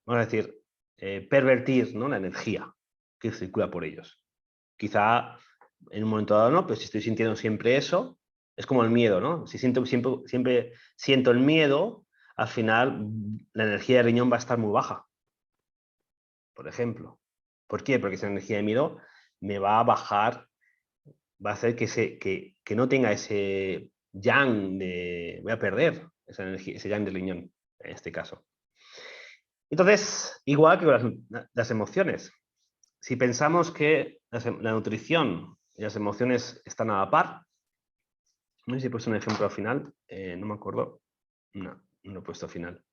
vamos a decir, pervertir, ¿no?, la energía que circula por ellos. Quizá en un momento dado no, pero si estoy sintiendo siempre eso, es como el miedo, ¿no? Si siempre siento el miedo, al final la energía de riñón va a estar muy baja, por ejemplo. ¿Por qué? Porque esa energía de miedo me va a bajar, va a hacer que no tenga ese yang de... voy a perder esa energía, ese yang del riñón, en este caso. Entonces, igual que con las emociones. Si pensamos que la nutrición y las emociones están a la par, no sé si he puesto un ejemplo al final, no me acuerdo. No, no lo he puesto al final.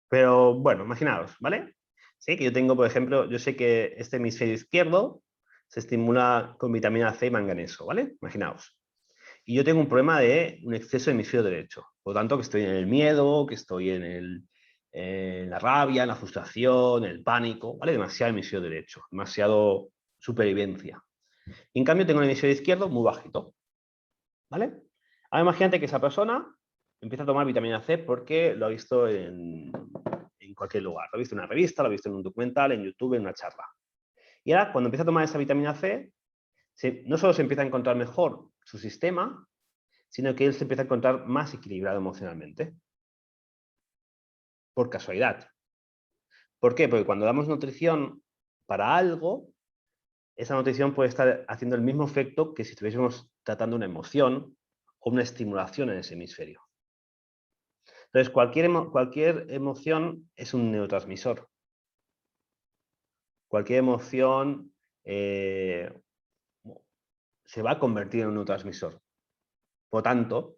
Pero bueno, imaginaos, ¿vale? Sí, que yo tengo, por ejemplo, yo sé que este hemisferio izquierdo se estimula con vitamina C y manganeso, ¿vale? Imaginaos. Y yo tengo un problema de un exceso de hemisferio derecho. Por lo tanto, que estoy en el miedo, que estoy en la rabia, en la frustración, en el pánico, ¿vale? Demasiado hemisferio derecho, demasiado supervivencia. Y en cambio tengo el hemisferio izquierdo muy bajito, ¿vale? Ahora imagínate que esa persona empieza a tomar vitamina C porque lo ha visto en cualquier lugar. Lo ha visto en una revista, lo ha visto en un documental, en YouTube, en una charla. Y ahora, cuando empieza a tomar esa vitamina C, no solo se empieza a encontrar mejor su sistema, sino que él se empieza a encontrar más equilibrado emocionalmente. Por casualidad. ¿Por qué? Porque cuando damos nutrición para algo, esa nutrición puede estar haciendo el mismo efecto que si estuviésemos tratando una emoción o una estimulación en ese hemisferio. Entonces, cualquier emoción es un neurotransmisor. Cualquier emoción se va a convertir en un neurotransmisor. Por tanto,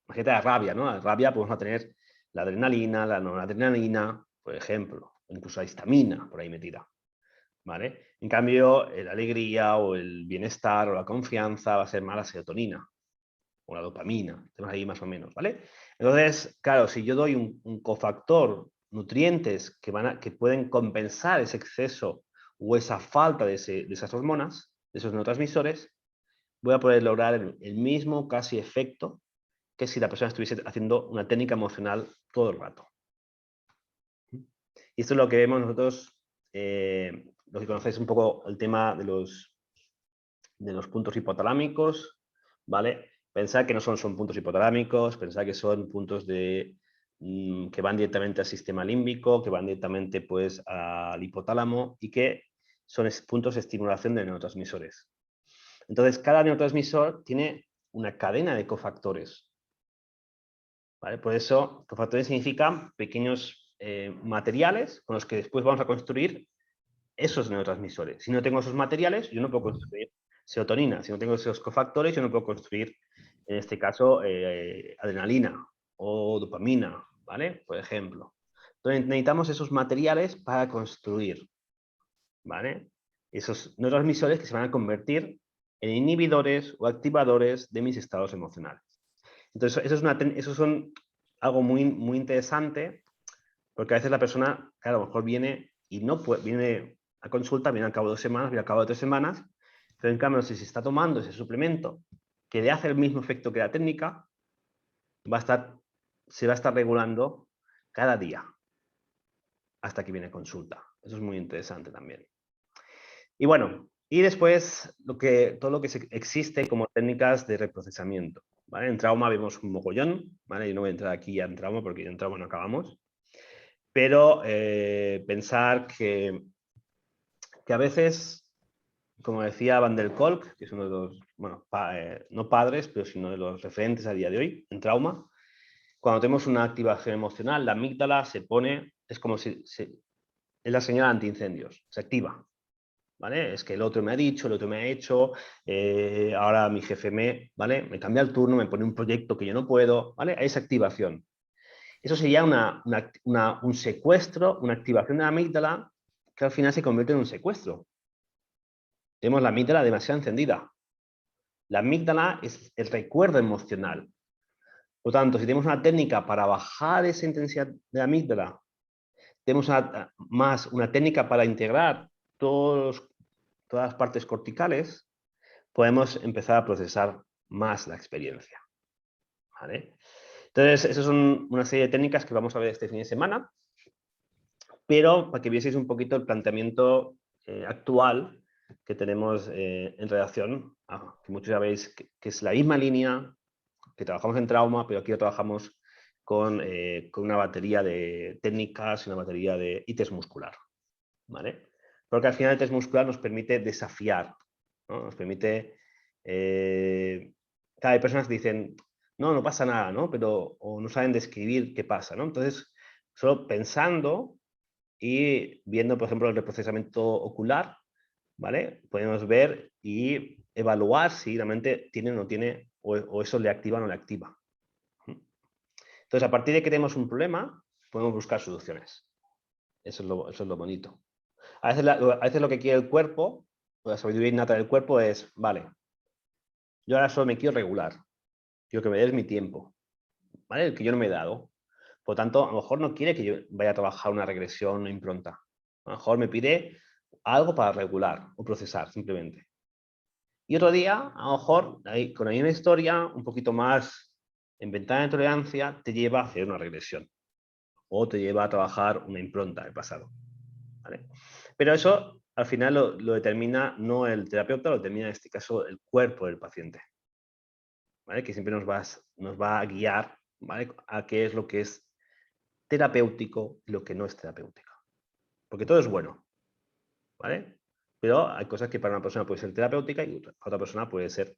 imagínate la rabia, ¿no? La rabia podemos tener la adrenalina, la noradrenalina, por ejemplo, incluso la histamina por ahí metida, ¿vale? En cambio, la alegría o el bienestar o la confianza va a ser más la serotonina o la dopamina, tenemos ahí más o menos, ¿vale? Entonces, claro, si yo doy un cofactor, nutrientes que pueden compensar ese exceso o esa falta de esas hormonas, de esos neurotransmisores, voy a poder lograr el mismo casi efecto que si la persona estuviese haciendo una técnica emocional todo el rato. Y esto es lo que vemos nosotros, los que conocéis un poco el tema de los puntos hipotalámicos, ¿vale? Pensar que no son puntos hipotalámicos, pensar que son puntos que van directamente al sistema límbico, que van directamente pues, al hipotálamo y que son puntos de estimulación de neurotransmisores. Entonces, cada neurotransmisor tiene una cadena de cofactores, ¿vale? Por eso, cofactores significan pequeños materiales con los que después vamos a construir esos neurotransmisores. Si no tengo esos materiales, yo no puedo construir serotonina. Si no tengo esos cofactores, yo no puedo construir, en este caso, adrenalina o dopamina, ¿vale? Por ejemplo. Entonces, necesitamos esos materiales para construir, ¿vale? Esos neurotransmisores que se van a convertir en inhibidores o activadores de mis estados emocionales. Entonces, eso son algo muy, muy interesante Porque a veces la persona, claro, a lo mejor viene y no puede, viene a consulta, viene al cabo de 2 semanas, viene al cabo de 3 semanas, pero en cambio, si se está tomando ese suplemento que le hace el mismo efecto que la técnica, se va a estar regulando cada día hasta que viene a consulta. Eso es muy interesante también. Y bueno, y después todo lo que existe como técnicas de reprocesamiento. ¿Vale? En trauma vemos un mogollón, ¿vale? Yo no voy a entrar aquí en trauma porque en trauma no acabamos. Pero pensar que a veces, como decía Van der Kolk, que es uno de los, bueno, no padres, pero sino de los referentes a día de hoy en trauma, cuando tenemos una activación emocional, la amígdala se pone, es como si es la señal antiincendios, se activa. ¿Vale? Es que el otro me ha dicho, el otro me ha hecho, ahora mi jefe ¿vale? Me cambia el turno, me pone un proyecto que yo no puedo, ¿vale? Hay esa activación. Eso sería un secuestro, una activación de la amígdala que al final se convierte en un secuestro. Tenemos la amígdala demasiado encendida. La amígdala es el recuerdo emocional. Por lo tanto, si tenemos una técnica para bajar esa intensidad de la amígdala, tenemos una técnica para integrar todas las partes corticales, podemos empezar a procesar más la experiencia. ¿Vale? Entonces, esas son una serie de técnicas que vamos a ver este fin de semana, pero para que vieseis un poquito el planteamiento actual que tenemos en relación a, que muchos sabéis que es la misma línea, que trabajamos en trauma, pero aquí lo trabajamos con una batería de técnicas y una batería de test muscular. ¿Vale? Porque al final el test muscular nos permite desafiar, ¿no? Nos permite... hay personas que dicen, no pasa nada, ¿no? Pero, o no saben describir qué pasa, ¿no? Entonces, solo pensando y viendo, por ejemplo, el reprocesamiento ocular, ¿vale? Podemos ver y evaluar si realmente tiene o no tiene, o eso le activa o no le activa. Entonces, a partir de que tenemos un problema, podemos buscar soluciones. Eso es lo bonito. A veces lo que quiere el cuerpo, la sabiduría innata del cuerpo es, vale, yo ahora solo me quiero regular, quiero que me des mi tiempo, ¿vale? El que yo no me he dado. Por tanto, a lo mejor no quiere que yo vaya a trabajar una regresión, una impronta. A lo mejor me pide algo para regular o procesar, simplemente. Y otro día, a lo mejor, con la misma historia, un poquito más en ventana de tolerancia, te lleva a hacer una regresión. O te lleva a trabajar una impronta del pasado. ¿Vale? Pero eso, al final, lo determina no el terapeuta, lo determina en este caso el cuerpo del paciente. ¿Vale? Que siempre nos va a guiar, ¿vale? A qué es lo que es terapéutico y lo que no es terapéutico. Porque todo es bueno, ¿vale? Pero hay cosas que para una persona puede ser terapéutica y para otra persona puede ser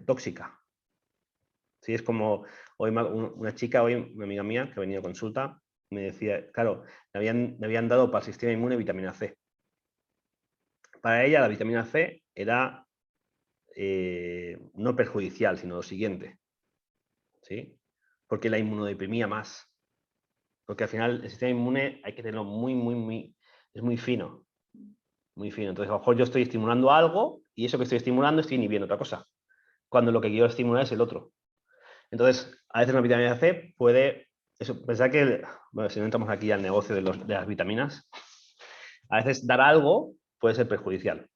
tóxica. ¿Sí? Es como hoy una chica, hoy una amiga mía que ha venido a consulta, me decía, claro, me habían dado para el sistema inmune vitamina C. Para ella la vitamina C era no perjudicial, sino lo siguiente, ¿sí? Porque la inmunodeprimía más. Porque al final el sistema inmune hay que tenerlo es muy fino. Muy fino. Entonces, a lo mejor yo estoy estimulando algo y eso que estoy estimulando estoy inhibiendo otra cosa. Cuando lo que quiero estimular es el otro. Entonces, a veces la vitamina C puede... pensar que, bueno, si no entramos aquí al negocio de las vitaminas, a veces dar algo puede ser perjudicial.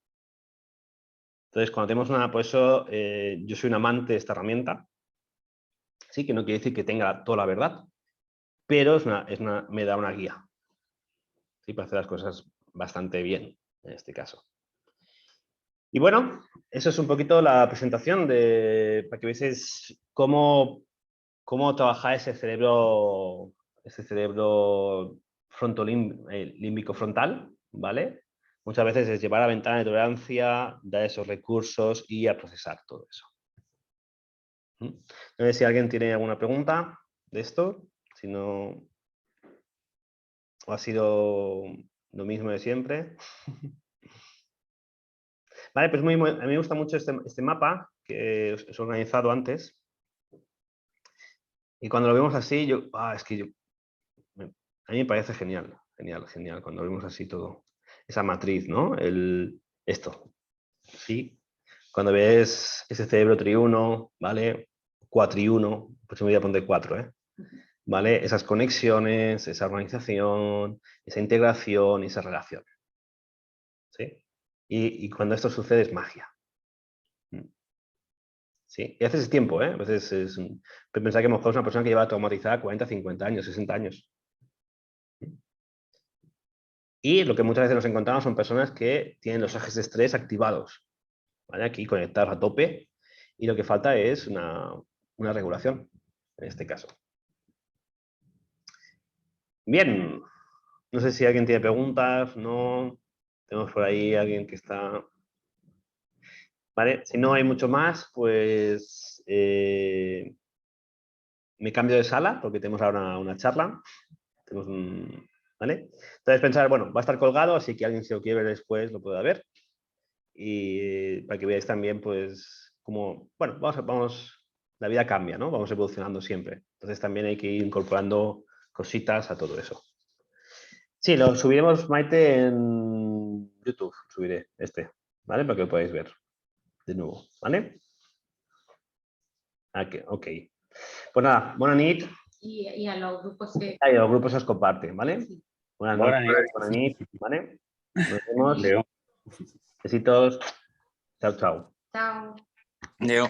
Entonces, cuando tenemos por eso yo soy un amante de esta herramienta, sí, que no quiere decir que tenga toda la verdad, pero me da una guía, ¿sí? Para hacer las cosas bastante bien, en este caso. Y bueno, eso es un poquito la presentación para que veáis cómo trabajar ese cerebro límbico frontal, ¿vale? Muchas veces es llevar a la ventana de tolerancia, dar esos recursos y a procesar todo eso. No sé si alguien tiene alguna pregunta de esto, si no, o ha sido lo mismo de siempre. Vale, pues a mí me gusta mucho este mapa que os he organizado antes. Y cuando lo vemos así, es que a mí me parece genial, genial, cuando vemos así todo. Esa matriz, ¿no? Esto, ¿sí? Cuando ves ese cerebro triuno, ¿vale? Cuatriuno, pues me voy a poner 4, ¿eh? ¿vale? Esas conexiones, esa organización, esa integración y esa relación. ¿Sí? Y cuando esto sucede es magia. ¿Sí? Y a veces es tiempo, ¿eh? A veces es... Pensar que a lo mejor es una persona que lleva traumatizada 40, 50 años, 60 años. Y lo que muchas veces nos encontramos son personas que tienen los ejes de estrés activados, ¿vale? Aquí conectados a tope, y lo que falta es una regulación, en este caso. Bien, no sé si alguien tiene preguntas, no. Tenemos por ahí alguien que está... ¿Vale? Si no hay mucho más, pues me cambio de sala porque tenemos ahora una charla. ¿Vale? Entonces pensar, bueno, va a estar colgado, así que alguien si lo quiere ver después lo pueda ver. Y para que veáis también, pues, como, bueno, la vida cambia, ¿no? Vamos evolucionando siempre. Entonces también hay que ir incorporando cositas a todo eso. Sí, lo subiremos, Maite, en YouTube. Subiré ¿vale? Para que lo podáis ver de nuevo, ¿vale? Ok. Pues nada, buena nit. Y a los grupos se... Y a los grupos os comparten, ¿vale? Sí. Buenas Buenas noches, buena nit, ¿vale? Nos vemos. Adéu. Besitos. Chao, chao. Chao. Adéu.